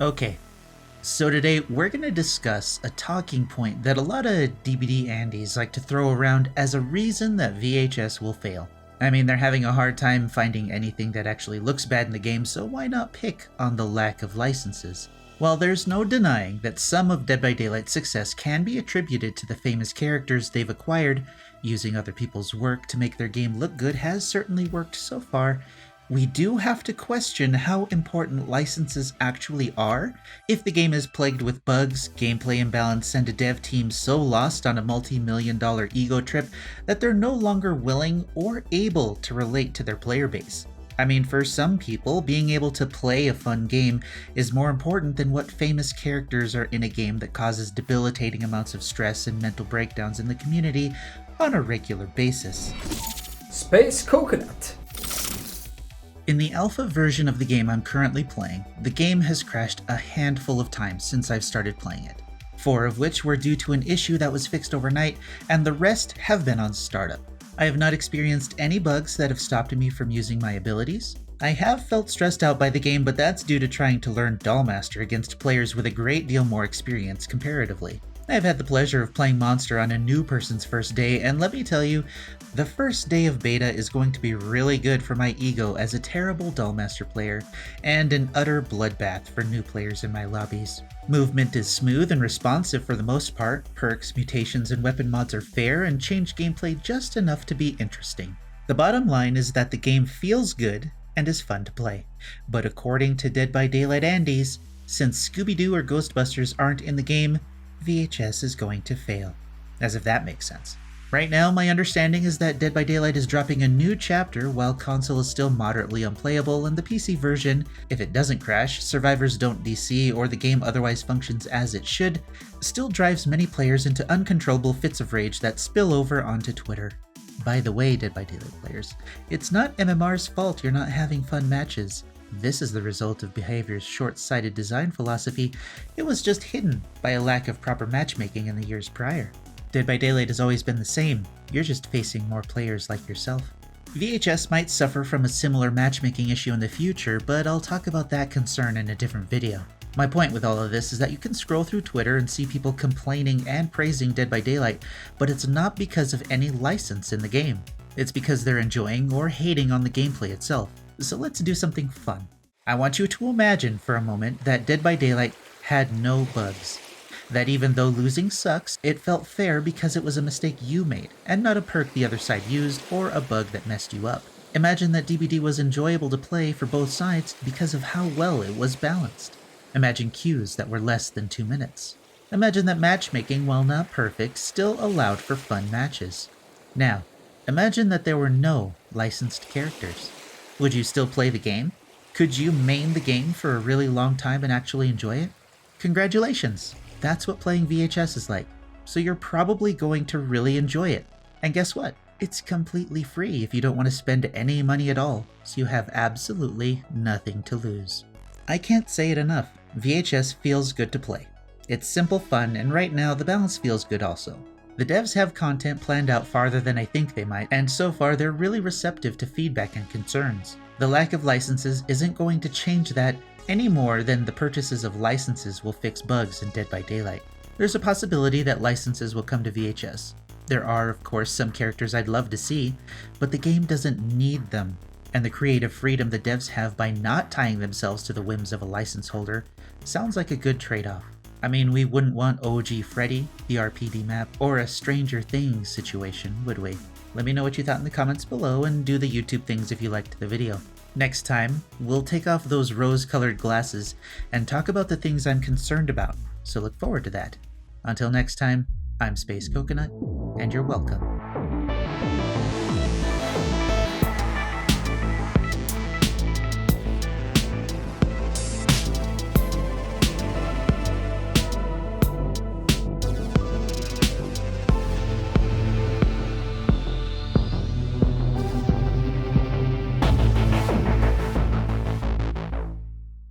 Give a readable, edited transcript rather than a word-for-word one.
Okay, so today we're going to discuss a talking point that a lot of DbD Andys like to throw around as a reason that VHS will fail. I mean, they're having a hard time finding anything that actually looks bad in the game, so why not pick on the lack of licenses? While there's no denying that some of Dead by Daylight's success can be attributed to the famous characters they've acquired, using other people's work to make their game look good has certainly worked so far. We do have to question how important licenses actually are if the game is plagued with bugs, gameplay imbalance, and a dev team so lost on a multi-million-dollar ego trip that they're no longer willing or able to relate to their player base. I mean, for some people, being able to play a fun game is more important than what famous characters are in a game that causes debilitating amounts of stress and mental breakdowns in the community on a regular basis. Space Coconut. In the alpha version of the game I'm currently playing, the game has crashed a handful of times since I've started playing it, 4 of which were due to an issue that was fixed overnight, and the rest have been on startup. I have not experienced any bugs that have stopped me from using my abilities. I have felt stressed out by the game, but that's due to trying to learn Dollmaster against players with a great deal more experience comparatively. I've had the pleasure of playing Monster on a new person's first day, and let me tell you, the first day of beta is going to be really good for my ego as a terrible Dollmaster player, and an utter bloodbath for new players in my lobbies. Movement is smooth and responsive for the most part, perks, mutations, and weapon mods are fair and change gameplay just enough to be interesting. The bottom line is that the game feels good and is fun to play, but according to Dead by Daylight Andys, since Scooby-Doo or Ghostbusters aren't in the game, VHS is going to fail. As if that makes sense. Right now, my understanding is that Dead by Daylight is dropping a new chapter while console is still moderately unplayable, and the PC version, if it doesn't crash, survivors don't DC, or the game otherwise functions as it should, still drives many players into uncontrollable fits of rage that spill over onto Twitter. By the way, Dead by Daylight players, it's not MMR's fault you're not having fun matches. This is the result of Behavior's short-sighted design philosophy. It was just hidden by a lack of proper matchmaking in the years prior. Dead by Daylight has always been the same. You're just facing more players like yourself. VHS might suffer from a similar matchmaking issue in the future, but I'll talk about that concern in a different video. My point with all of this is that you can scroll through Twitter and see people complaining and praising Dead by Daylight, but it's not because of any license in the game. It's because they're enjoying or hating on the gameplay itself. So let's do something fun. I want you to imagine for a moment that Dead by Daylight had no bugs. That even though losing sucks, it felt fair because it was a mistake you made, and not a perk the other side used or a bug that messed you up. Imagine that DbD was enjoyable to play for both sides because of how well it was balanced. Imagine queues that were less than 2 minutes. Imagine that matchmaking, while not perfect, still allowed for fun matches. Now, imagine that there were no licensed characters. Would you still play the game? Could you main the game for a really long time and actually enjoy it? Congratulations! That's what playing VHS is like. So you're probably going to really enjoy it. And guess what? It's completely free if you don't want to spend any money at all, so you have absolutely nothing to lose. I can't say it enough. VHS feels good to play. It's simple fun, and right now the balance feels good also. The devs have content planned out farther than I think they might, and so far they're really receptive to feedback and concerns. The lack of licenses isn't going to change that any more than the purchases of licenses will fix bugs in Dead by Daylight. There's a possibility that licenses will come to VHS. There are, of course, some characters I'd love to see, but the game doesn't need them, and the creative freedom the devs have by not tying themselves to the whims of a license holder sounds like a good trade-off. I mean, we wouldn't want OG Freddy, the RPD map, or a Stranger Things situation, would we? Let me know what you thought in the comments below, and do the YouTube things if you liked the video. Next time, we'll take off those rose-colored glasses and talk about the things I'm concerned about, so look forward to that. Until next time, I'm Space Coconut, and you're welcome.